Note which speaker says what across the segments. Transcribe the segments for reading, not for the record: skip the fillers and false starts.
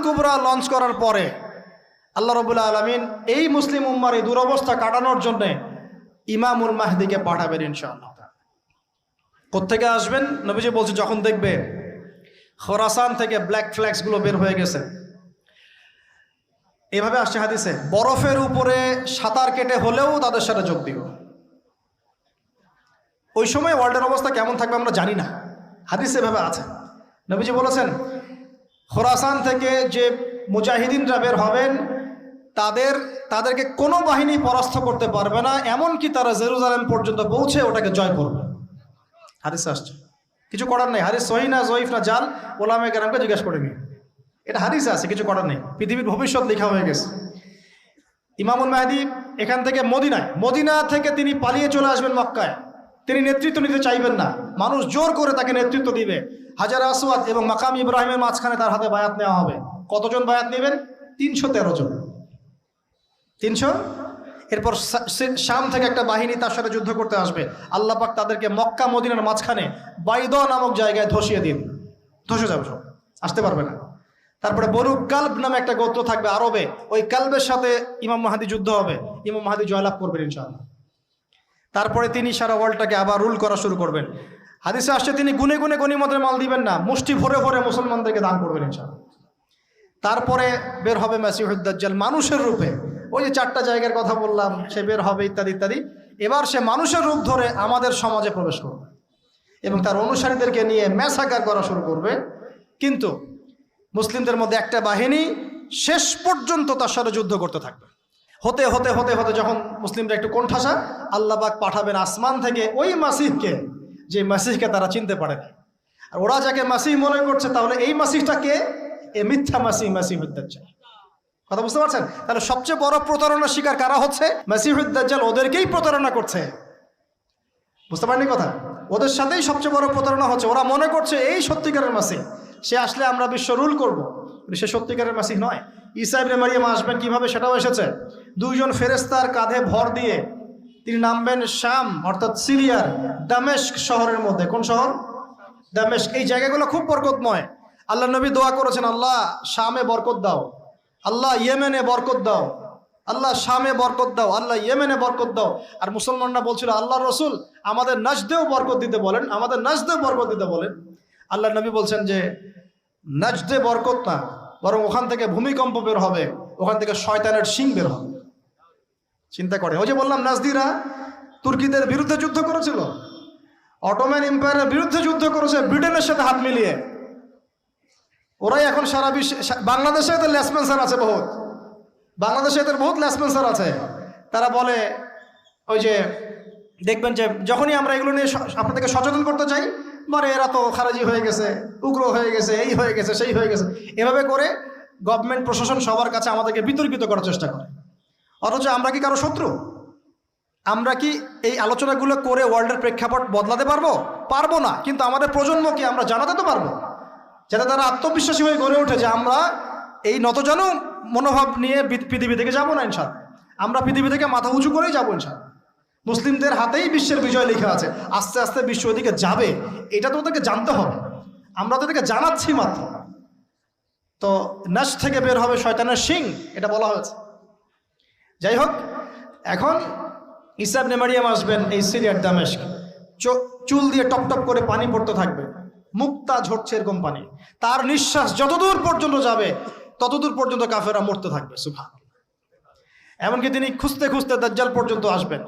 Speaker 1: কুবরা launch করার পরে আল্লাহ রাব্বুল আলামিন এই মুসলিম উম্মার এই দুরবস্থা কাটানোর জন্য ইমামুল মাহদিকে পাঠাবেন ইনশাআল্লাহ। কোত্থেকে আসবেন? নবীজি বলছে যখন দেখবে খোরাসান থেকে ব্ল্যাক ফ্ল্যাগসগুলো বের হয়ে গেছে। এভাবে আসছে হাদিসে, বরফের উপরে সাঁতার কেটে হলেও তাদের সাথে যোগ দিও। ওই সময় ওয়ার্ল্ডের অবস্থা কেমন থাকবে আমরা জানি না, হাদিসে এভাবে আছে। নবীজি বলেছেন খোরাসান থেকে যে মুজাহিদিনরা বের হবেন তাদেরকে কোনো বাহিনী পরাস্ত করতে পারবে না, এমনকি তারা জেরুজালেম পর্যন্ত পৌঁছে ওটাকে জয় করবে। হাদিস আসছে, কিছু করার নেই। হাদিস সহিহ না জয়ীফ না জাল, ওলামায়ে কেরামকে জিজ্ঞাসা করে নিন, এটা হাদিসে আছে, কিছু করার নেই। পৃথিবীর ভবিষ্যৎ লেখা হয়ে গেছে। ইমামুল মাহদি এখান থেকে মদিনা থেকে তিনি পালিয়ে চলে আসবেন মক্কায়। তিনি নেতৃত্ব নিতে চাইবেন না, মানুষ জোর করে তাকে নেতৃত্ব দিবে। হাজার আসওয়াদ এবং মাকাম ইব্রাহিমের মাঝখানে তার হাতে বায়াত নেওয়া হবে। কতজন বায়াত নেবেন? 313 জন। 300। এরপর শাম থেকে একটা বাহিনী তার সাথে যুদ্ধ করতে আসবে। আল্লাহ পাক তাদেরকে মক্কা মদিনার মাঝখানে বাইদ নামক জায়গায় ধসিয়ে দিন, ধসে যাবে, সব আসতে পারবে না। তারপরে বনু কালব নামে একটা গোত্র থাকবে আরবে, ওই কালবের সাথে ইমাম মাহদি যুদ্ধ হবে, ইমাম মাহদি জয়লাভ করবেন ইনশাআল্লাহ। তারপরে তিনি সারা ওয়ার্ল্ডটাকে আবার রুল করা শুরু করবেন। হাদিসে আসছে তিনি গুনে গুনে গনিমতের মাল দিবেন না, মুষ্টি ভরে ভরে মুসলমানদেরকে দান করবেন ইনশাআল্লাহ। তারপরে বের হবে মাসিহুদ দাজ্জাল মানুষের রূপে, ওই যে 4টা জায়গার কথা বললাম, সে বের হবে ইত্যাদি ইত্যাদি। এবার সে মানুষের রূপ ধরে আমাদের সমাজে প্রবেশ করবে এবং তার অনুসারীদেরকে নিয়ে ম্যাসাকার করা শুরু করবে। কিন্তু মুসলিমদের মধ্যে একটা বাহিনী শেষ পর্যন্ত তার সাথে যুদ্ধ করতে থাকবে। হতে হতে হতে হতে যখন মুসলিমরা একটু কোণঠাসা, আল্লাহ পাক পাঠাবেন আসমান থেকে ওই মাসিহকে, যে মাসিহকে তারা চিনতে পারে না। আর ওরা যাকে মাসিহ মনে করছে, তাহলে এই মাসিহটা কে? এ মিথ্যা মাসিহুদ দাজ্জাল। কথা বুঝতে পারছেন? তাহলে সবচেয়ে বড় প্রতারণার শিকার কারা হচ্ছে? মাসিহুদ দাজ্জাল ওদেরকেই প্রতারণা করছে। বুঝতে পারেননি কথা? ওদের সাথেই সবচেয়ে বড় প্রতারণা হচ্ছে। ওরা মনে করছে এই সত্যিকারের মাসিহ, সে আসলে আমরা বিশ্ব রুল করব, সে সত্যিকারের মাসিহ নয়। ঈসা ইবনে মারিয়াম আসবেন কিভাবে সেটাও এসেছে। 2 জন ফেরেশতার কাঁধে ভর দিয়ে তিনি নামবেন শাম অর্থাৎ সিরিয়ার দামেস্ক শহরের মধ্যে। কোন শহর? দামেস্ক। এই জায়গাগুলো খুব বরকতময়। আল্লাহ নবী দোয়া করেছেন, আল্লাহ শামে বরকত দাও, আল্লাহ ইয়েমেনে বরকত দাও, আল্লাহ শামে বরকত দাও, আল্লাহ ইয়েমেনে বরকত দাও। আর মুসলমানরা বলছিল, আল্লাহ রসুল আমাদের নাজদেও বরকত দিতে বলেন, আমাদের নাজদেও বরকত দিতে বলেন। আল্লাহ নবী বলছেন যে নাজদে বরকত না, বরং ওখান থেকে ভূমিকম্প বের হবে, ওখান থেকে শয়তানের শিং বের হবে। চিন্তা করে, ওই যে বললাম নাজদিরা তুর্কিদের বিরুদ্ধে যুদ্ধ করেছিল, অটোম্যান এম্পায়ারের বিরুদ্ধে যুদ্ধ করেছে ব্রিটেনের সাথে হাত মিলিয়ে। ওরাই এখন সারা বিশ্বে, বাংলাদেশে এদের লেসপেন্সার আছে বহুত, বাংলাদেশে এদের বহুত লেসপেন্সার আছে। তারা বলে, ওই যে দেখবেন যে যখনই আমরা এগুলো নিয়ে আপনাদেরকে সচেতন করতে চাই, মানে এরা তো খারাজি হয়ে গেছে, উগ্র হয়ে গেছে, এই হয়ে গেছে, সেই হয়ে গেছে, এভাবে করে গভর্নমেন্ট প্রশাসন সবার কাছে আমাদেরকে বিতর্কিত করার চেষ্টা করে। অথচ আমরা কি কারো শত্রু? আমরা কি এই আলোচনাগুলো করে ওয়ার্ল্ডের প্রেক্ষাপট বদলাতে পারবো? পারবো না। কিন্তু আমাদের প্রজন্মকে আমরা জানাতে তো পারবো, যাতে তারা আত্মবিশ্বাসী হয়ে গড়ে ওঠে যে আমরা এই নতজানু মনোভাব নিয়ে পৃথিবী থেকে যাবো না ইনশাআল্লাহ। আমরা পৃথিবী থেকে মাথা উঁচু করেই যাবো ইনশাআল্লাহ। মুসলিমদের হাতেই বিশ্বের বিজয় লেখা আছে, আস্তে আস্তে বিশ্ব ওদিকে যাবে, এটা তো ওদেরকে জানতে হবে। আমরা তো ওদেরকে জানাচ্ছি মাত্র। তো নাশ থেকে বের হবে শয়তানের শিং, এটা বলা হয়েছে। যাই হোক, এখন ঈসা ইবনে মারিয়াম আসবেন এই সিরিয়ার দামেস্ক, চুল দিয়ে টপ টপ করে পানি পড়তে থাকবে, মুক্তা ঝরছে এরকম পানি। তার নিঃশ্বাস যতদূর পর্যন্ত যাবে ততদূর পর্যন্ত কাফেররা মরতে থাকবে। সুবহানাল্লাহ। এমনকি তিনি খুঁজতে খুঁজতে দাজ্জাল পর্যন্ত আসবেন।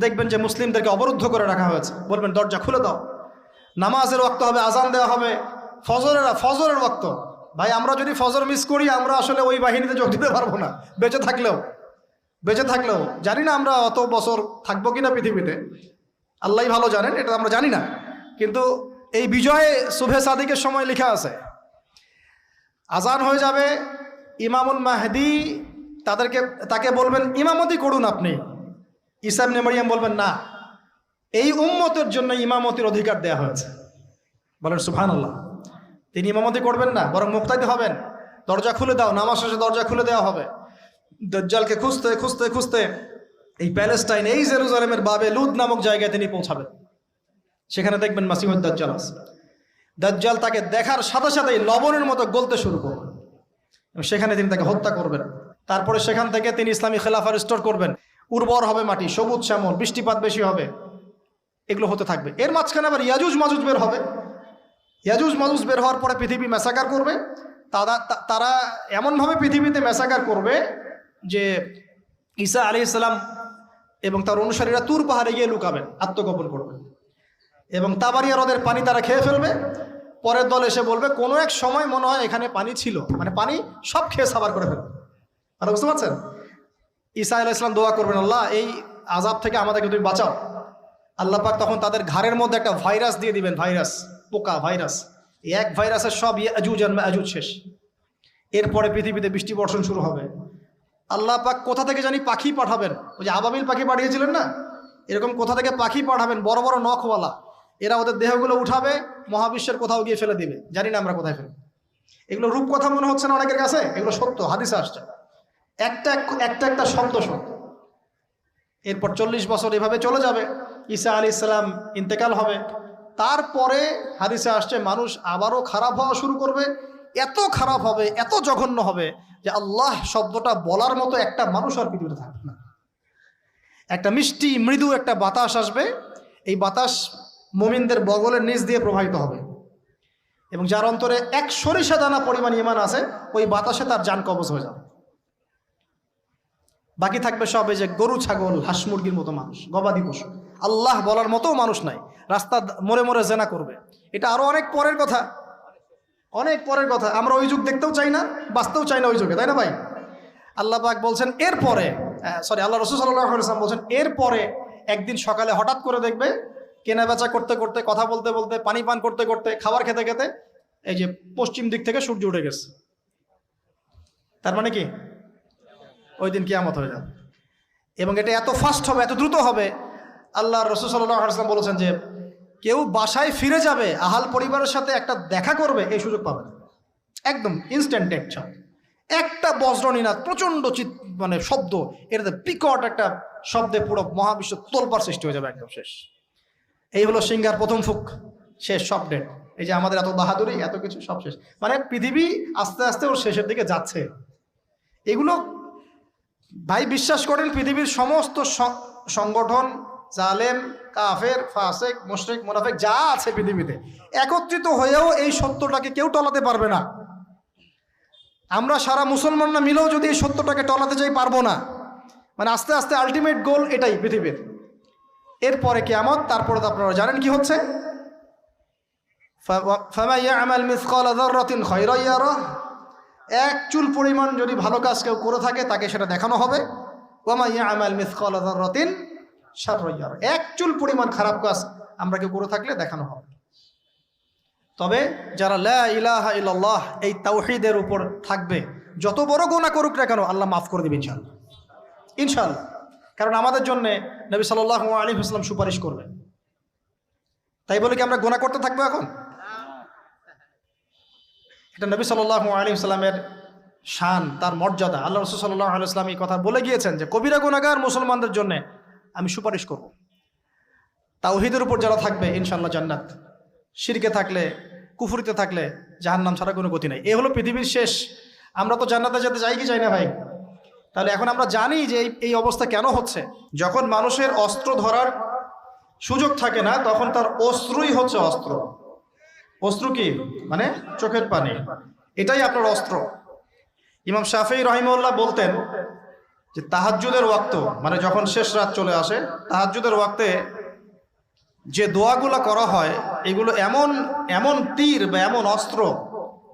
Speaker 1: দেখবেন যে মুসলিমদেরকে অবরুদ্ধ করে রাখা হয়েছে, বলবেন দরজা খুলে দাও, নামাজের ওয়াক্ত হবে, আজান দেওয়া হবে, ফজরের ওয়াক্ত। ভাই আমরা যদি ফজর মিস করি, আমরা আসলে ওই বাহিনীতে যোগ দিতে পারবো না, বেঁচে থাকলেও জানি না আমরা অত বছর থাকবো কিনা পৃথিবীতে, আল্লাহই ভালো জানেন, এটা আমরা জানি না। কিন্তু এই বিজয়ে সুবহে সাদিকের সময় লেখা আছে, আজান হয়ে যাবে, ইমামুল মাহদি তাকে বলবেন ইমামতি করুন আপনি। ঈসা ইবনে মারিয়াম বলবেন না, এই উম্মতের জন্য ইমামতির অধিকার দেয়া হয়েছে। বলেন সুবহানাল্লাহ। তিনি ইমামতি করবেন না, বরং মুক্তাদি হবেন। দরজা খুলে দাও, নামাজ শেষে দরজা খুলে দেওয়া হবে। দাজ্জালকে খুঁজতে খুঁজতে খুঁজতে এই প্যালেস্টাইন, এই জেরুজালেমের বাবে লুদ নামক জায়গায় তিনি পৌঁছাবেন। সেখানে দেখবেন মাসিহুদ দাজ্জাল আছে। দাজ্জাল তাকে দেখার সাথে সাথেই লবণের মতো গলতে শুরু করবে। সেখানে তিনি তাকে হত্যা করবেন। তারপরে সেখান থেকে তিনি ইসলামী খেলাফা রিস্টোর করবেন, উর্বর হবে মাটি, সবুজ শ্যামল, বৃষ্টিপাত বেশি হবে, এগুলো হতে থাকবে। এর মাঝখানে আবার ইয়াজুজ মাজুজ বের হবে। ইয়াজুজ মাজুজ বের হওয়ার পরে পৃথিবী ম্যাসাকার করবে। তারা এমনভাবে পৃথিবীতে ম্যাসাকার করবে যে ঈসা আলাইহিস সালাম এবং তার অনুসারীরা তুর পাহাড়ে গিয়ে লুকাবেন, আত্মগোপন করবেন, এবং তাবারিয়া হ্রদের পানি তারা খেয়ে ফেলবে। পরের দল এসে বলবে কোনো এক সময় মনে হয় এখানে পানি ছিল, মানে পানি সব খেয়ে সাবার করে ফেলবে। আর বুঝতে পারছেন? ঈসা আলাইহিস সালাম দোয়া করবেন, আল্লাহ এই আযাব থেকে আমাদেরকে তুমি বাঁচাও। আল্লাহ পাক তখন তাদের ঘাড়ের মধ্যে একটা ভাইরাস দিয়ে দিবেন, ভাইরাস, পোকা ভাইরাস। এক ভাইরাসের সব ইয়াজুজ আর মাজুজ শেষ। এরপরে পৃথিবীতে বৃষ্টি বর্ষণ শুরু হবে। আল্লাহ পাক কোথা থেকে জানি পাখি পাঠাবেন, ওই যে আবাবিল পাখি পাঠিয়েছিলেন না, এরকম কোথা থেকে পাখি পাঠাবেন বড় বড় নখওয়ালা। এরা ওদের দেহগুলো উঠাবে, মহাবিশ্বের কোথাও গিয়ে ফেলে দিবে, জানি না আমরা কোথায় ফেলবো। এগুলো রূপকথা মনে হচ্ছে না অনেকের কাছে? এগুলো সত্য, হাদিসে আসছে, একটা একটা শব্দ সত্য। এরপর 40 বছর এভাবে চলে যাবে, ঈসা আলাইহিস সালাম ইন্তেকাল হবে। তারপরে হাদিসে আসছে মানুষ আবারও খারাপ হওয়া শুরু করবে। এত খারাপ হবে, এত জঘন্য হবে যে আল্লাহ শব্দটা বলার মতো একটা মানুষ আর পৃথিবীতে থাকবে না। একটা মিষ্টি মৃদু একটা বাতাস আসবে, এই বাতাস মুমিনদের বগলের নিচ দিয়ে প্রবাহিত হবে, এবং যার অন্তরে এক সরিষা দানা পরিমাণ ঈমান আছে, ওই বাতাসে তার জান কবজ হয়ে যাবে। বাকি থাকবে সব এই যে গরু, ছাগল, হাঁস মুরগির মতো মানুষ, গবাদি পশু। আল্লাহ বলার মতো মানুষ নাই, রাস্তা মোড়ে মোড়ে জেনা করবে। এটা আরো অনেক পরের কথা, অনেক পরের কথা। আমরা ওই যুগ দেখতেও চাই না, বাঁচতেও চাই না ওই যুগে, তাই না ভাই? আল্লাহ পাক বলছেন এরপরে, আল্লাহ রাসূল সাল্লাল্লাহু আলাইহি ওয়াসাল্লাম বলছেন এরপরে একদিন সকালে হঠাৎ করে দেখবে কেনা বেচা করতে করতে, কথা বলতে বলতে, পানি পান করতে করতে, খাবার খেতে খেতে এই যে পশ্চিম দিক থেকে সূর্য উঠে গেছে। তার মানে কি ওই দিন কিয়ামত হয়ে যাবে, এবং এটা এত ফাস্ট হবে, এত দ্রুত হবে। আল্লাহ রাসূল সাল্লাল্লাহু আলাইহি ওয়াসাল্লাম বলেছেন যে কেউ বাসায় ফিরে যাবে, আহাল পরিবারের সাথে একটা দেখা করবে, এই সুযোগ পাবে না। একদম ইনস্ট্যান্ট ডেট। একটা বজ্রনীনাদ, প্রচণ্ড মানে শব্দ, এটাতে বিকট একটা শব্দে পুরো মহাবিশ্ব তোলপাড় সৃষ্টি হয়ে যাবে, একদম শেষ। এই হলো সিঙ্গার প্রথম ফুক, শেষ, সব ডেট। এই যে আমাদের এত বাহাদুরি, এত কিছু সব শেষ, মানে পৃথিবী আস্তে আস্তে ওর শেষের দিকে যাচ্ছে। এগুলো ভাই বিশ্বাস করেন, পৃথিবীর সমস্ত সংগঠন, জালেম, কাফের, ফাসেক, মুশরিক, মুনাফিক যা আছে পৃথিবীতে, একত্রিত হয়েও এই সত্যটাকে কেউ টলাতে পারবে না। আমরা সারা মুসলমানরা মিলেও যদি এই সত্যটাকে টলাতে চাই, পারবো না। মানে আস্তে আস্তে আলটিমেট গোল এটাই পৃথিবীর। এরপরে কিয়ামত, তারপরে তো আপনারা জানেন কি হচ্ছে, ফামান ইয়া'মাল মিসকালা যাররাতিন খায়রান ইয়ারাহ, এক চুল পরিমাণ যদি ভালো কাজ কেউ করে থাকে তাকে সেটা দেখানো হবে। ওয়া মান ইয়া'মাল মিসকালা যাররাতিন শাররান ইয়ারাহ, এক চুল পরিমাণ খারাপ কাজ আমরা কেউ করে থাকলে দেখানো হবে। তবে যারা লা ইলাহা ইল্লাল্লাহ এই তাওহীদের উপর থাকবে, যত বড় গুনাহ করুক না কেন আল্লাহ মাফ করে দেবে ইনশাআল্লাহ, ইনশাআল্লাহ। কারণ আমাদের জন্য নবী সাল্লাল্লাহু আলাইহি ওয়াসাল্লাম সুপারিশ করবেন। তাই বলে কি আমরা গুনাহ করতে থাকবো এখন? এটা নবী সাল্লাল্লাহু আলাইহি ওয়াসাল্লামের শান, তার মর্যাদা। আল্লাহ রাসূল সাল্লাল্লাহু আলাইহি ওয়াসাল্লাম এই কথা বলে গিয়েছেন যে কবিরা গুনাহগার মুসলমানদের জন্য আমি সুপারিশ করব। তাওহীদের উপর যারা থাকবে ইনশাআল্লাহ জান্নাত, শিরকে থাকলে, কুফরিতে থাকলে জাহান্নাম ছাড়া কোনো গতি নাই। এ হলো পৃথিবীর শেষ। আমরা তো জান্নাতে যেতে চাই কি চাই না ভাই? তাহলে এখন আমরা জানি যে এই অবস্থা কেন হচ্ছে। যখন মানুষের অস্ত্র ধরার সুযোগ থাকে না, তখন তার অস্ত্রই হচ্ছে অস্ত্র। অস্ত্র কি? মানে চোখের পানি, এটাই আপনার অস্ত্র। ইমাম শাফিঈ রাহিমাহুল্লাহ বলতেন যে তাহাজ্জুদের ওয়াক্ত, মানে যখন শেষ রাত চলে আসে, তাহাজ্জুদের ওয়াক্তে যে দোয়াগুলো করা হয়, এগুলো এমন এমন তীর বা এমন অস্ত্র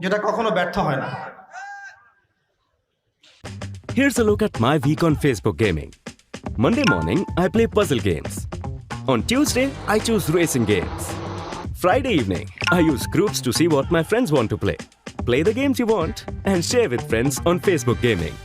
Speaker 1: যেটা কখনো ব্যর্থ হয় না।
Speaker 2: Here's a look at my week on Facebook gaming. Monday morning, I play puzzle games. On Tuesday, I choose racing games. Friday evening, I use groups to see what my friends want to play. Play the games you want and share with friends on Facebook gaming.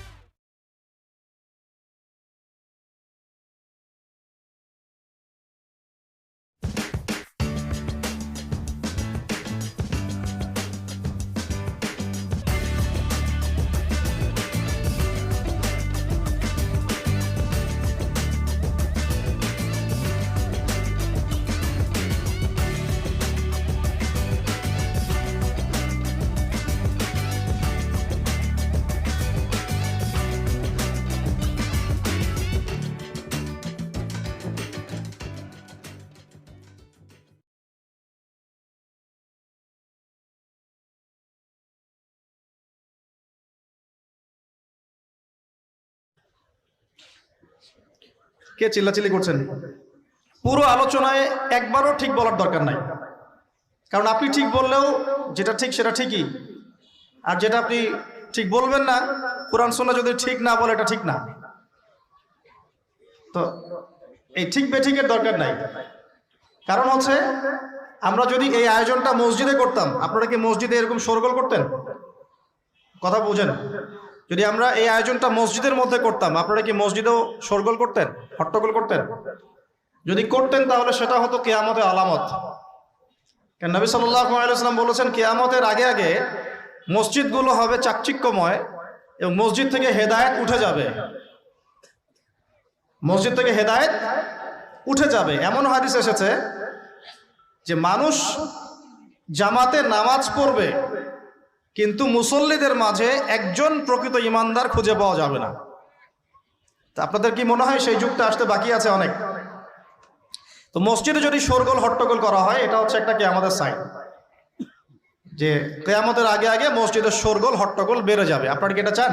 Speaker 1: কে চিল্লাচিল্লি করছেন? পুরো আলোচনায় একবারও ঠিক বলার দরকার নাই, কারণ আপনি ঠিক বললেও যেটা ঠিক সেটা ঠিকই, আর যেটা আপনি ঠিক বলবেন না, কোরআন সুন্নাহ যদি ঠিক না বলে এটা ঠিক না। তো এই ঠিক বেঠিকের দরকার নাই। কারণ হচ্ছে আমরা যদি এই আয়োজনটা মসজিদে করতাম, আপনারা কি মসজিদে এরকম শোরগোল করতেন? কথা বুঝেন, যদি আমরা এই আয়োজনটা মসজিদের মধ্যে করতাম, আপনারা কি মসজিদেও শোরগোল করতেন, হট্টগোল করতেন? যদি করতেন তাহলে সেটা হতো কিয়ামতের আলামত। কারণ নবী সাল্লাল্লাহু আলাইহি ওয়াসাল্লাম বলেছেন কিয়ামতের আগে আগে মসজিদগুলো হবে চাকচিক্যময় এবং মসজিদ থেকে হেদায়েত উঠে যাবে, মসজিদ থেকে হেদায়েত উঠে যাবে। এমন হাদিস এসেছে যে মানুষ জামাতে নামাজ পড়বে কিন্তু মুসল্লিদের মাঝে একজন প্রকৃত ইমানদার খুঁজে পাওয়া যাবে না। তা আপনাদের কি মনে হয় সেই যুগটা আসতে বাকি আছে অনেক? তো মসজিদে যদি শোরগোল হট্টগোল করা হয়, এটা হচ্ছে একটা কিয়ামতের সাইন, যে কিয়ামতের আগে আগে মসজিদের শোরগোল হট্টগোল বেড়ে যাবে। আপনারা কি এটা চান?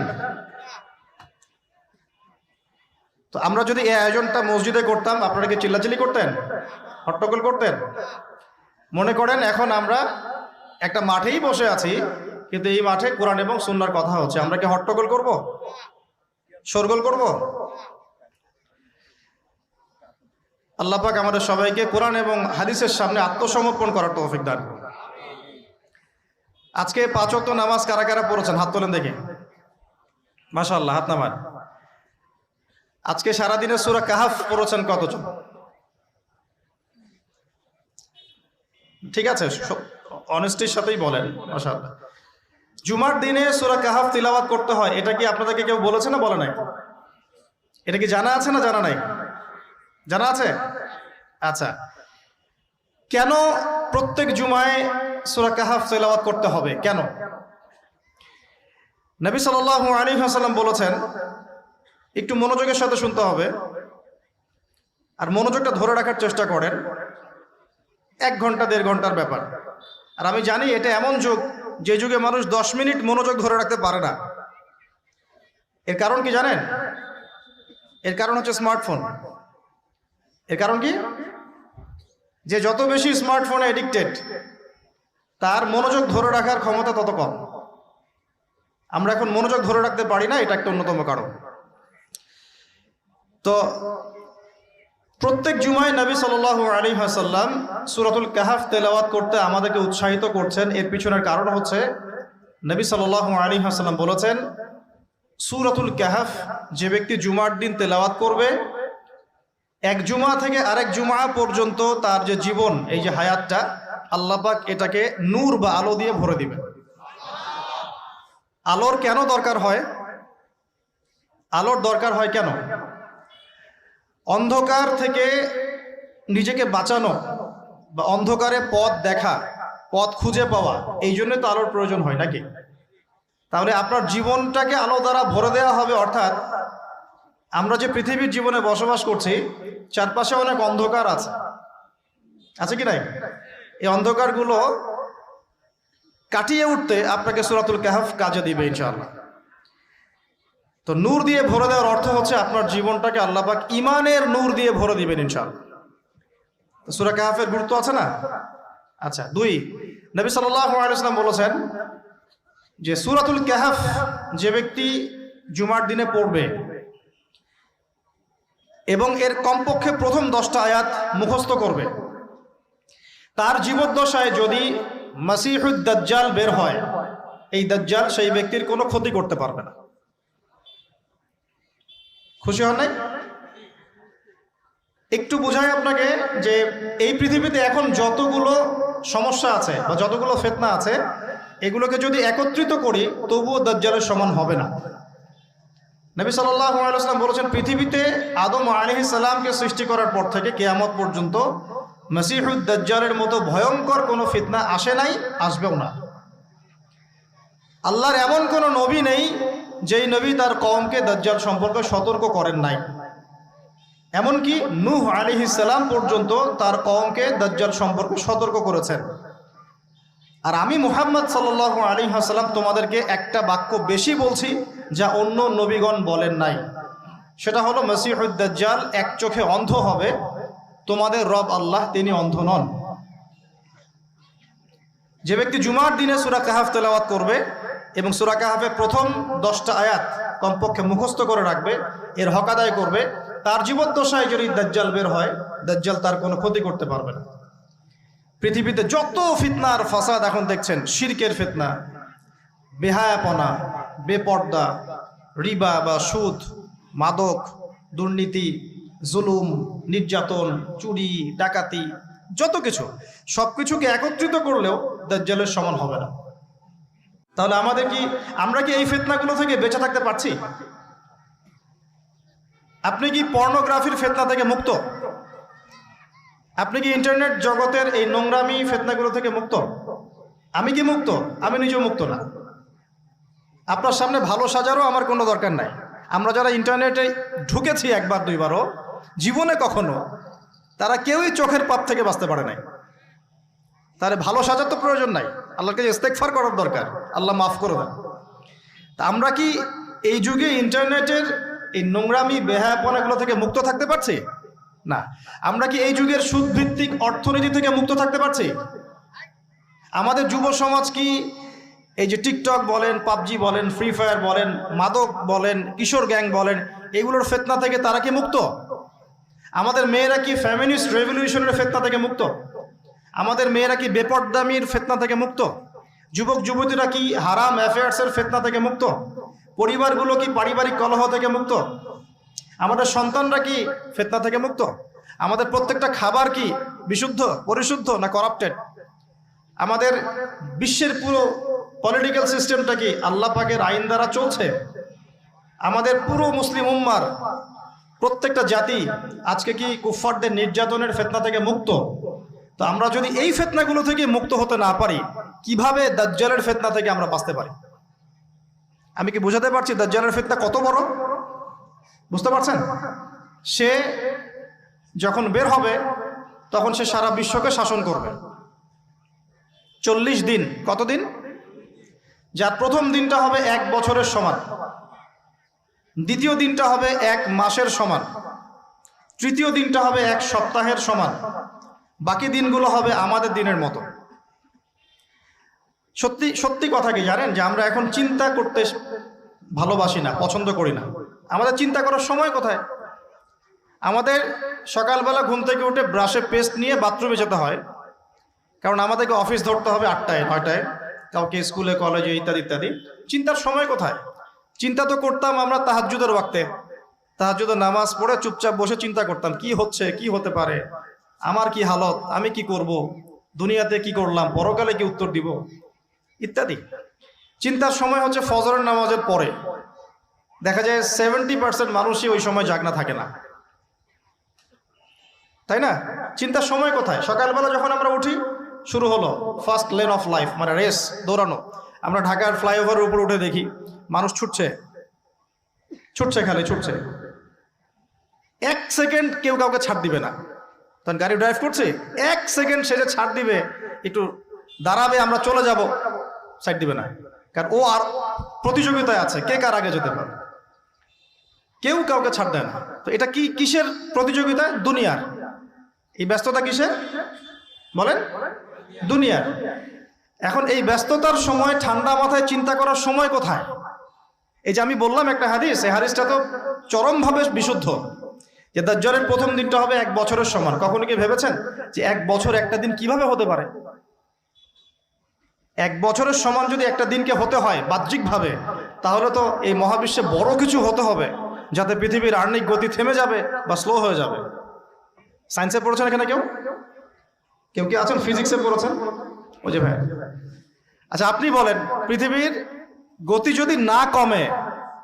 Speaker 1: তো আমরা যদি এই আয়োজনটা মসজিদে করতাম, আপনারা কি চিল্লাচিল্লি করতেন, হট্টগোল করতেন? মনে করেন এখন আমরা একটা মাঠেই বসে আছি, কিন্তু এই মাঠে কোরআন এবং সুন্নাহর কথা হচ্ছে, আমরা কি হট্টগোল করব, শোরগোল করব? আল্লাহ পাক আমাদের সবাইকে কোরআন এবং হাদিসের সামনে আত্মসমর্পণ করার তৌফিক দান করুন। আজকে 5 ওয়াক্ত নামাজ কারা কারা পড়েছেন হাত তোলেন দেখি। মাশাআল্লাহ, হাত নামান। আজকে সারাদিনে সূরা কাহাফ পড়েছেন কতজন? ঠিক আছে, অনেস্টির সাথেই বলেন। মাশাআল্লাহ। জুমার দিনে সূরা কাহাফ তিলাওয়াত করতে হয়, এটা কি আপনাদেরকে কেউ বলেছে না বলে নাই? এটা কি জানা আছে না জানা নাই? জানা আছে? আচ্ছা, কেন প্রত্যেক জুমায় সূরা কাহাফ তিলাওয়াত করতে হবে, কেন? নবী সাল্লাল্লাহু আলাইহি ওয়াসাল্লাম বলেছেন, একটু মনোযোগের সাথে শুনতে হবে আর মনোযোগটা ধরে রাখার চেষ্টা করেন। 1 ঘন্টা 1.5 ঘন্টার ব্যাপার, আর আমি জানি এটা এমন যুগ যে যুগে মানুষ 10 মিনিট মনোযোগ ধরে রাখতে পারে না। এর কারণ কি জানেন? এর কারণ হচ্ছে স্মার্টফোন। এর কারণ কি? যে যত বেশি স্মার্টফোনে এডিক্টেড, তার মনোযোগ ধরে রাখার ক্ষমতা তত কম। আমরা এখন মনোযোগ ধরে রাখতে পারি না, এটা একটা অন্যতম কারণ। তো প্রত্যেক জুমায় নবী সাল্লাল্লাহু আলাইহি ওয়াসাল্লাম সূরাতুল কাহাফ তেলাওয়াত করতে আমাদেরকে উৎসাহিত করছেন। এর পিছনের কারণ হচ্ছে নবী সাল্লাল্লাহু আলাইহি ওয়াসাল্লাম বলেছেন, সূরাতুল কাহাফ যে ব্যক্তি জুমার দিন তেলাওয়াত করবে, এক জুমা থেকে আরেক জুমা পর্যন্ত তার যে জীবন, এই যে হায়াতটা, আল্লাহ পাক এটাকে নূর বা আলো দিয়ে ভরে দিবেন। আলোর কেন দরকার হয়? আলোর দরকার হয় কেন? অন্ধকার থেকে নিজেকে বাঁচানো বা অন্ধকারে পথ দেখা, পথ খুঁজে পাওয়া, এই জন্য তো আলোর প্রয়োজন হয় নাকি? তাহলে আপনার জীবনটাকে আলো দ্বারা ভরে দেওয়া হবে। অর্থাৎ আমরা যে পৃথিবীর জীবনে বসবাস করছি, চারপাশে অনেক অন্ধকার আছে কি নাই? এই অন্ধকারগুলো কাটিয়ে উঠতে আপনাকে সূরাতুল কাহাফ কাজে দিবে ইনশাআল্লাহ। তো নূর দিয়ে ভরে দেওয়ার অর্থ হচ্ছে আপনার জীবনটাকে আল্লাহ পাক ঈমানের নূর দিয়ে ভরে দিবেন ইনশাআল্লাহ। তো সূরা কাহাফের গুরুত্ব আছে না? আচ্ছা, 2, নবী সাল্লাল্লাহু আলাইহি ওয়াসাল্লাম বলেছেন যে সূরাতুল কাহাফ যে ব্যক্তি জুমার দিনে পড়বে এবং এর কমপক্ষে প্রথম 10টা আয়াত মুখস্থ করবে, তার জীবদ্দশায় যদি মাসিহুদ দাজ্জাল বের হয়, এই দাজ্জাল সেই ব্যক্তির কোনো ক্ষতি করতে পারবে না। খুশি হন নাই? একটু বোঝাই আপনাকে যে এই পৃথিবীতে এখন যতগুলো সমস্যা আছে বা যতগুলো ফিতনা আছে, এগুলোকে যদি একত্রিত করি তবুও দাজ্জালের সমান হবে না। নবী সাল্লাল্লাহু আলাইহি ওয়াসাল্লাম বলেছেন, পৃথিবীতে আদম আলাইহিস সালামকে সৃষ্টি করার পর থেকে কিয়ামত পর্যন্ত মাসিহুদ দাজ্জালের মতো ভয়ঙ্কর কোনো ফিতনা আসে নাই, আসবেও না। আল্লাহর এমন কোনো নবী নেই যেই নবী তার কওমকে দাজ্জাল সম্পর্কে সতর্ক করেন নাই। এমনকি নূহ আলাইহিস সালাম পর্যন্ত তার কওমকে দাজ্জাল সম্পর্কে সতর্ক করেছেন। আর আমি মুহাম্মদ সাল্লাল্লাহু আলাইহি ওয়াসাল্লাম তোমাদেরকে একটা বাক্য বেশি বলছি যা অন্য নবীগণ বলেন নাই, সেটা হলো মসিহুদ দাজ্জাল এক চোখে অন্ধ হবে, তোমাদের রব আল্লাহ তিনি অন্ধ নন। যে ব্যক্তি জুমার দিনে সূরা কাহাফ তেলাওয়াত করবে এবং সূরা কাহাফের প্রথম 10টা আয়াত কমপক্ষে মুখস্থ করে রাখবে, এর হক আদায় করবে, তার জীবদ্দশায় যদি দাজ্জাল বের হয়, দাজ্জাল তার কোনো ক্ষতি করতে পারবে না। পৃথিবীতে যত ফিতনা আর ফাসাদ এখন দেখছেন, শিরকের ফিতনা, বেহায়াপনা, বেপর্দা, রিবা বা সুদ, মাদক, দুর্নীতি, জুলুম, নির্যাতন, চুরি, ডাকাতি, যত কিছু, সবকিছুকে একত্রিত করলেও দাজ্জালের সমান হবে না। তাহলে আমরা কি এই ফিতনাগুলো থেকে বেঁচে থাকতে পারছি? আপনি কি পর্নোগ্রাফির ফিতনা থেকে মুক্ত? আপনি কি ইন্টারনেট জগতের এই নোংরামি ফিতনাগুলো থেকে মুক্ত? আমি কি মুক্ত? আমি নিজেও মুক্ত না। আপনার সামনে ভালো সাজারও আমার কোনো দরকার নাই। আমরা যারা ইন্টারনেটে ঢুকেছি একবার দুইবারও জীবনে কখনো, তারা কেউই চোখের পাপ থেকে বাঁচতে পারে নাই। তাহলে ভালো সাজার তো প্রয়োজন নাই, আল্লাহর কাছে ইস্তেগফার করার দরকার, আল্লাহ মাফ করে দেন। তা আমরা কি এই যুগে ইন্টারনেটের এই নোংরামি বেহায়াপনাগুলো থেকে মুক্ত থাকতে পারছি? না। আমরা কি এই যুগের সুদভিত্তিক অর্থনীতি থেকে মুক্ত থাকতে পারছি? আমাদের যুব সমাজ কি এই যে টিকটক বলেন, পাবজি বলেন, ফ্রি ফায়ার বলেন, মাদক বলেন, কিশোর গ্যাং বলেন, এগুলোর ফিতনা থেকে তারা কি মুক্ত? আমাদের মেয়েরা কি ফেমিনিস্ট রেভলিউশনের ফিতনা থেকে মুক্ত? আমাদের মেয়েরা কি বেপরদামির ফিতনা থেকে মুক্ত? যুবক যুবতীরা কি হারাম অ্যাফেয়ার্সের ফিতনা থেকে মুক্ত? পরিবারগুলো কি পারিবারিক কলহ থেকে মুক্ত? আমাদের সন্তানরা কি ফিতনা থেকে মুক্ত? আমাদের প্রত্যেকটা খাবার কি বিশুদ্ধ, পরিশুদ্ধ না করাপ্টেড? আমাদের বিশ্বের পুরো পলিটিক্যাল সিস্টেমটা কি আল্লাহ পাকের আইন দ্বারা চলছে? আমাদের পুরো মুসলিম উম্মার প্রত্যেকটা জাতি আজকে কি কুফফারদের নির্যাতনের ফিতনা থেকে মুক্ত? তো আমরা যদি এই ফিতনাগুলো থেকে মুক্ত হতে না পারি, কিভাবে দাজ্জালের ফিতনা থেকে আমরা বাঁচতে পারি? আমি কি বোঝাতে পারছি দাজ্জালের ফিতনা কত বড়? বুঝতে পারছেন? সে যখন বের হবে তখন সে সারা বিশ্বকে শাসন করবে 40 দিন। কতদিন? যার প্রথম দিনটা হবে 1 বছরের সমান, দ্বিতীয় দিনটা হবে 1 মাসের সমান, তৃতীয় দিনটা হবে 1 সপ্তাহের সমান, বাকি দিনগুলো হবে আমাদের দিনের মতো। সত্যি সত্যি কথা কি জানেন যে আমরা এখন চিন্তা করতে ভালোবাসি না, পছন্দ করি না। আমাদের চিন্তা করার সময় কোথায়? আমাদের সকালবেলা ঘুম থেকে উঠে ব্রাশে পেস্ট নিয়ে বাথরুমে যেতে হয়, কারণ আমাদেরকে অফিস ধরতে হবে 8টায় 9টায়, কাউকে স্কুলে কলেজে ইত্যাদি ইত্যাদি। চিন্তার সময় কোথায়? চিন্তা তো করতাম আমরা তাহাজ্জুদের ওয়াক্তে, তাহাজ্জুদের নামাজ পড়ে চুপচাপ বসে চিন্তা করতাম কি হচ্ছে, কি হতে পারে, আমার কি হালত, আমি কি করব, দুনিয়াতে কি করলাম, পরকালে কি উত্তর দিব ইত্যাদি। চিন্তার সময় হচ্ছে ফজরের নামাজের পরে। দেখা যায় 70% মানুষই ওই সময় জাগনা থাকে না, তাই না? চিন্তার সময় কোথায়? সকালবেলা যখন আমরা উঠি শুরু হলো ফার্স্ট লেন অফ লাইফ, মানে রেস, দৌড়ানো। আমরা ঢাকার ফ্লাইওভারের উপর উঠে দেখি মানুষ ছুটছে, খালি ছুটছে। 1 সেকেন্ড কেউ কাউকে ছাড় দিবে না। তখন গাড়ি ড্রাইভ করছে, 1 সেকেন্ড সে যে ছাড় দিবে, একটু দাঁড়াবে, আমরা চলে যাব, সাইড দিবে না, কারণ ও আর প্রতিযোগিতায় আছে কে কার আগে যেতে পারে। কেউ কাউকে ছাড় দেয় না। তো এটা কি কিসের প্রতিযোগিতা? দুনিয়ার। এই ব্যস্ততা কিসের বলেন? দুনিয়ার। এখন এই ব্যস্ততার সময় ঠান্ডা মাথায় চিন্তা করার সময় কোথায়? এই যে আমি বললাম একটা হাদিস, এই হাদিসটা তো চরমভাবে বিশুদ্ধ, যে দাজ্জালের প্রথম দিনটা হবে 1 বছরের সমান। কখনো কি ভেবেছেন যে 1 বছর একটা দিন কিভাবে হতে পারে? 1 বছরের সমান যদি একটা দিনকে হতে হয় বাহ্যিকভাবে, তাহলে তো এই মহাবিশ্বে বড় কিছু হতে হবে, যাতে পৃথিবীর আর্নিক গতি থেমে যাবে বা স্লো হয়ে যাবে। সায়েন্সে পড়েছেন এখানে কেউ কি আছেন? ফিজিক্সে পড়েছেন? ওই যে ভাই, আচ্ছা আপনি বলেন, পৃথিবীর গতি যদি না কমে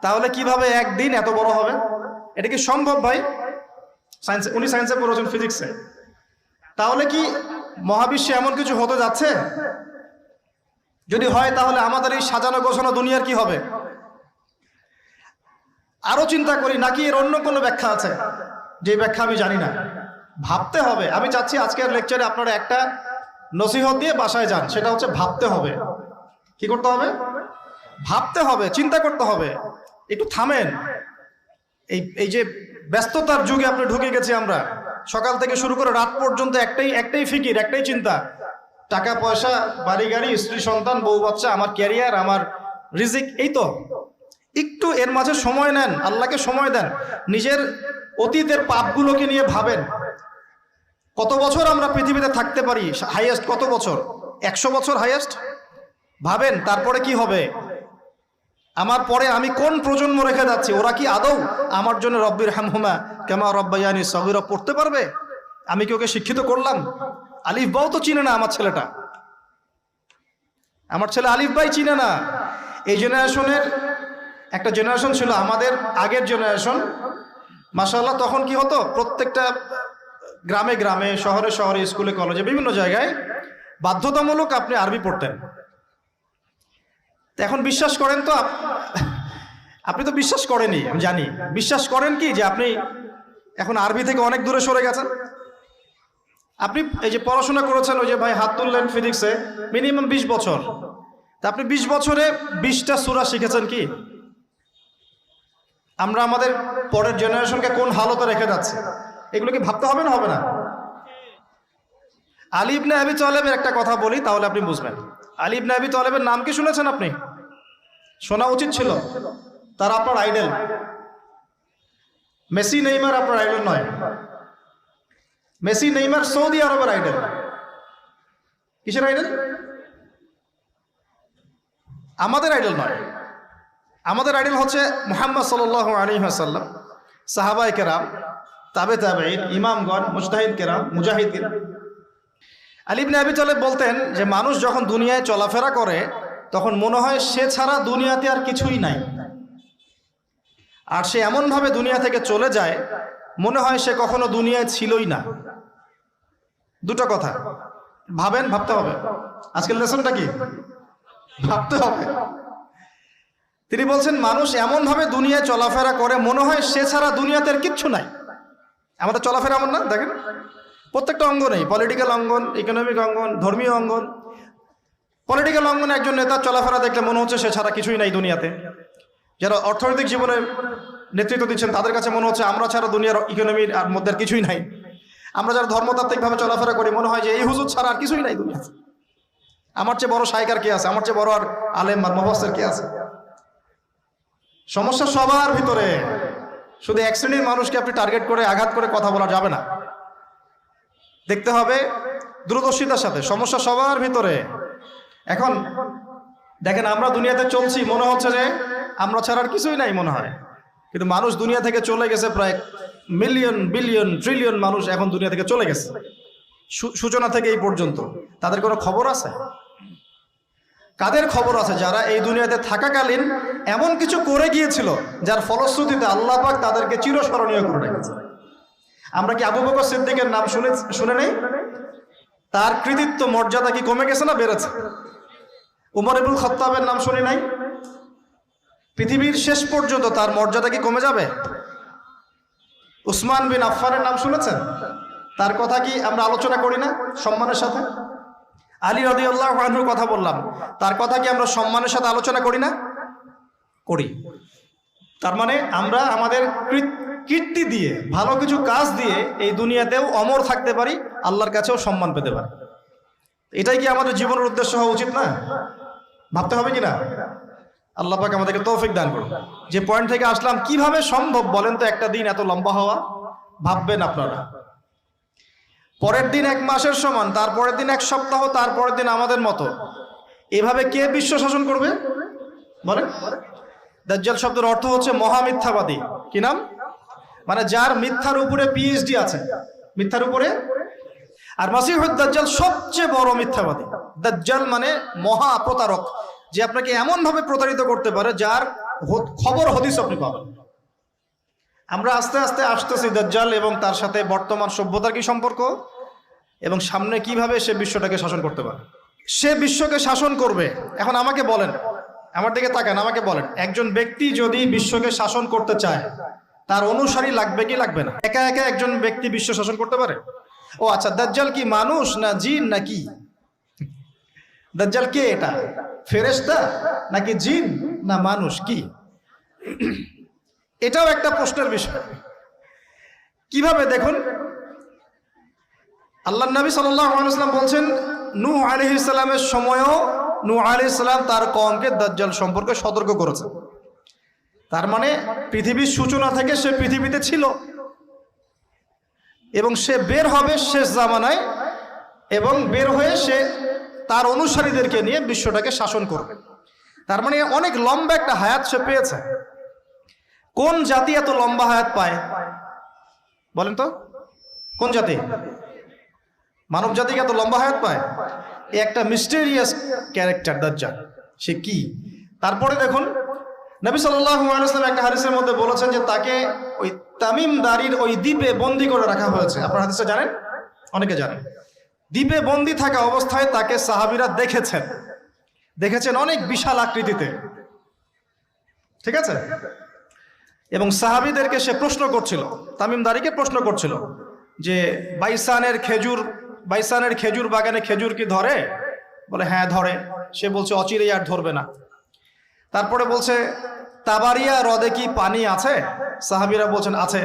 Speaker 1: তাহলে কিভাবে একদিন এত বড় হবে? এটা কি সম্ভব ভাই? সায়েন্সে, উনি সায়েন্সে পড়েছেন, ফিজিক্সে। তাহলে কি মহাবিশ্বে এমন কিছু হতে যাচ্ছে? যদি হয় তাহলে আমাদের এই সাজানো গোছানো দুনিয়ার কি হবে? আরো চিন্তা করি, নাকি এর অন্য কোনো ব্যাখ্যা আছে, যে ব্যাখ্যা আমি জানি না? ভাবতে হবে। আমি চাচ্ছি আজকের লেকচারে আপনারা একটা নসিহত দিয়ে বাসায় যান, সেটা হচ্ছে ভাবতে হবে। কি করতে হবে? ভাবতে হবে, চিন্তা করতে হবে। একটু থামেন, এই যে ব্যস্ততার যুগে আপনি ঢুকে গেছি আমরা, সকাল থেকে শুরু করে রাত পর্যন্ত একটাই ফিকির, একটাই চিন্তা, টাকা পয়সা, বাড়ি গাড়ি, স্ত্রী সন্তান, বউ বাচ্চা, আমার ক্যারিয়ার, আমার রিজিক, এই তো। একটু এর মাঝে সময় নেন, আল্লাহকে সময় দেন, নিজের অতীতের পাপগুলোকে নিয়ে ভাবেন। কত বছর আমরা পৃথিবীতে থাকতে পারি? হাইয়েস্ট কত বছর? 100 বছর হাইয়েস্ট। ভাবেন তারপরে কি হবে, আমার পরে আমি কোন প্রজন্ম রেখে যাচ্ছি, ওরা কি আদৌ আমার জন্য রব্বির হামহুমা কামা রব্বায়ানি সগীরা পড়তে পারবে? আমি কি ওকে শিক্ষিত করলাম? আলিফ বাও তো চিনে না আমার ছেলেটা, আমার ছেলে আলিফ বাই চিনে না। এই জেনারেশনের একটা জেনারেশন ছিল, আমাদের আগের জেনারেশন, মাশাআল্লাহ। তখন কি হতো, প্রত্যেকটা গ্রামে গ্রামে, শহরে শহরে, স্কুলে কলেজে, বিভিন্ন জায়গায় বাধ্যতামূলক আপনি আরবি পড়তেন। এখন বিশ্বাস করেন তো, আপনি তো বিশ্বাস করেনই, আমি জানি। বিশ্বাস করেন কি যে আপনি এখন আরবি থেকে অনেক দূরে সরে গেছেন? আপনি এই যে পড়াশোনা করেছেন, ওই যে ভাই হাত তুললেন ফিজিক্সে, মিনিমাম 20 বছর, তা আপনি 20 বছরে 20টা সূরা শিখেছেন কি? আমরা আমাদের পরের জেনারেশনকে কোন হালতে রেখে যাচ্ছি, এগুলো কি ভাবতে হবে না, হবে না? আলী ইবনে আবি তালেবের একটা কথা বলি, তাহলে আপনি বুঝবেন। আলী ইবনে আবি তালেবের নাম কি শুনেছেন আপনি? শোনা উচিত ছিল। তারা আপনার আইডল। মেসি নেইমার আপনার আইডল নয়। মেসি নেইমার সৌদি আরবের আইডল। কিসের আইডল? আমাদের আইডল নয়। আমাদের আইডল হচ্ছে মুহাম্মদ সাল্লাল্লাহু আলাইহি ওয়াসাল্লাম, সাহাবায়ে কেরাম, তাবেঈন, ইমামগণ, মুজতাহিদ কেরাম, মুজাহিদিন। আলী ইবনে আবি তালেব বলতেন যে মানুষ যখন দুনিয়ায় চলাফেরা করে তখন মনে হয় সে ছাড়া দুনিয়াতে আর কিছুই নাই, আর সে এমনভাবে দুনিয়া থেকে চলে যায় মনে হয় সে কখনো দুনিয়ায় ছিলই না। দুটো কথা ভাবেন, ভাবতে হবে। আজকের লেসনটা কি? ভাবতে হবে। তিনি বলছেন মানুষ এমনভাবে দুনিয়ায় চলাফেরা করে মনে হয় সে ছাড়া দুনিয়াতে আর কিচ্ছু নাই। আমাদের চলাফেরা এমন না? দেখেন প্রত্যেকটা অঙ্গনেই, পলিটিক্যাল অঙ্গন, ইকোনমিক অঙ্গন, ধর্মীয় অঙ্গন। পলিটিক্যাল অঙ্গনে একজন নেতার চলাফেরা দেখলে মনে হচ্ছে সে ছাড়া কিছুই নাই দুনিয়াতে। যারা অর্থনৈতিক জীবনে নেতৃত্ব দিচ্ছেন তাদের কাছে মনে হচ্ছে আমরা ছাড়া দুনিয়ার ইকোনমির আর মধ্যে আর কিছুই নাই। আমরা যারা ধর্মতাত্ত্বিকভাবে চলাফেরা করি মনে হয় যে এই হুজুর ছাড়া আর কিছুই নাই দুনিয়াতে। আমার চেয়ে বড় শায়েখ আর কে আছে, আমার চেয়ে বড় আর আলেম আর মুফাসসির কে আছে? সমস্যা সবার ভিতরে। শুধু এক শ্রেণীর মানুষকে আপনি টার্গেট করে আঘাত করে কথা বলা যাবে না। দেখতে হবে দূরদর্শিতার সাথে, সমস্যা সবার ভিতরে। এখন দেখেন আমরা দুনিয়াতে চলছি, মনে হচ্ছে যে আমরা ছাড়া আর কিছুই নাই মনে হয়, কিন্তু মানুষ দুনিয়া থেকে চলে গেছে। প্রায় মিলিয়ন, বিলিয়ন, ট্রিলিয়ন মানুষ এখন দুনিয়া থেকে চলে গেছে সূচনা থেকে এই পর্যন্ত। তাদের কোনো খবর আছে? কাদের খবর আছে? যারা এই দুনিয়াতে থাকাকালীন এমন কিছু করে গিয়েছিল যার ফলশ্রুতিতে আল্লাহ পাক তাদেরকে চিরস্মরণীয় করে রেখেছে। আমরা কি আবু বকর সিদ্দিকের নাম শুনে নেই? তার কৃতিত্ব মর্যাদা কি কমে গেছে না বেড়েছে? উমর ইবনুল খাত্তাবের নাম শুনি নাই? পৃথিবীর শেষ পর্যন্ত তার মর্যাদা কি কমে যাবে? উসমান বিন আফফানের নাম শুনেছেন? তার কথা কি আমরা আলোচনা করি না সম্মানের সাথে? আলী রাদিয়াল্লাহু আনহুর কথা বললাম, তার কথা কি আমরা সম্মানের সাথে আলোচনা করি না? করি। তার মানে আমরা আমাদের কীর্তি দিয়ে, ভালো কিছু কাজ দিয়ে এই দুনিয়াতেও অমর থাকতে পারি, আল্লাহর কাছেও সম্মান পেতে পারি। এটাই কি আমাদের জীবনের উদ্দেশ্য হওয়া উচিত না? ভাবতে হবে কিনা? আল্লাহ পাক আমাদেরকে তৌফিক দান করুন। যে পয়েন্ট থেকে আসলাম, কিভাবে সম্ভব বলেন তো একটা দিন এত লম্বা হওয়া? ভাববেন আপনারা। পরের দিন 1 মাসের সমান, তারপরের দিন 1 সপ্তাহ, তারপরের দিন আমাদের মতো। এভাবে কে বিশ্ব শাসন করবে বলেন? দাজ্জাল শব্দের অর্থ হচ্ছে মহামিথ্যাবাদী। কি নাম? মানে যার মিথ্যার উপরে পিএইচডি আছে, মিথ্যার উপরে। আর মাসিহুদ দাজ্জাল সবচেয়ে বড় মিথ্যাবাদী। দাজ্জাল মানে মহা প্রতারক, যে আপনাকে এমন ভাবে প্রতারিত করতে পারে যার খবর হদিস আপনি পাবেন। আমরা আস্তে আস্তে আসতেছি দাজ্জাল এবং তার সাথে বর্তমান সভ্যতার কি সম্পর্ক, এবং সামনে কিভাবে সে বিশ্বটাকে শাসন করতে পারে। সে বিশ্বকে শাসন করবে। এখন আমাকে বলেন, আমার দিকে তাকান, আমাকে বলেন, একজন ব্যক্তি যদি বিশ্বকে শাসন করতে চায় তার অনুসারী লাগবে কি লাগবে না? একা একা একজন ব্যক্তি বিশ্ব শাসন করতে পারে? ও আচ্ছা, দাজ্জাল কি মানুষ না জিন নাকি? দাজ্জাল কে? এটা ফেরেশতা নাকি জিন না মানুষ? কি এটাও একটা প্রশ্নের বিষয়। কিভাবে দেখুন, আল্লাহ নবী সাল্লাল্লাহু আলাইহি ওয়াসাল্লাম বলছেন নূহ আলাইহিস সালামের সময়ও নূহ আলাইহিস সালাম তার কওমকে দাজ্জাল সম্পর্কে সতর্ক করেছেন। তার মানে পৃথিবীর সূচনা থেকে সে পৃথিবীতে ছিল এবং সে বের হবে শেষ জামানায়, এবং বের হয়ে সে তার অনুসারীদেরকে নিয়ে বিশ্বটাকে শাসন করবে। তার মানে অনেক লম্বা একটা হায়াত সে পেয়েছে। কোন জাতি এত লম্বা হায়াত পায় বলেন তো? কোন জাতি মানব জাতিকে এত লম্বা হায়াত পায়? এই একটা মিস্টেরিয়াস ক্যারেক্টার দাজ্জাল। সে কি? তারপরে দেখুন, নবী সাল্লাল্লাহু আলাইহি ওয়াসাল্লাম একটা হাদিসের মধ্যে বলেছেন যে তাকে ওই তামিম দারির ওই দ্বীপে বন্দী করে রাখা হয়েছে। আপনারা হাদিসটা জানেন? অনেকে জানেন। দ্বীপে বন্দী থাকা অবস্থায় তাকে সাহাবীরা দেখেছেন অনেক বিশাল আকৃতিতে, ঠিক আছে? এবং সাহাবীদেরকে সে প্রশ্ন করছিল, তামিম দারিকে প্রশ্ন করছিল যে বাইসানের খেজুর বাগানে খেজুর কি ধরে? বলে হ্যাঁ ধরে। সে বলছে অচিরেই আর ধরবে না। তারপরে বলছে তাবারিয়া হ্রদে কি পানি আছে? সাহাবীরা বলছেন আছে।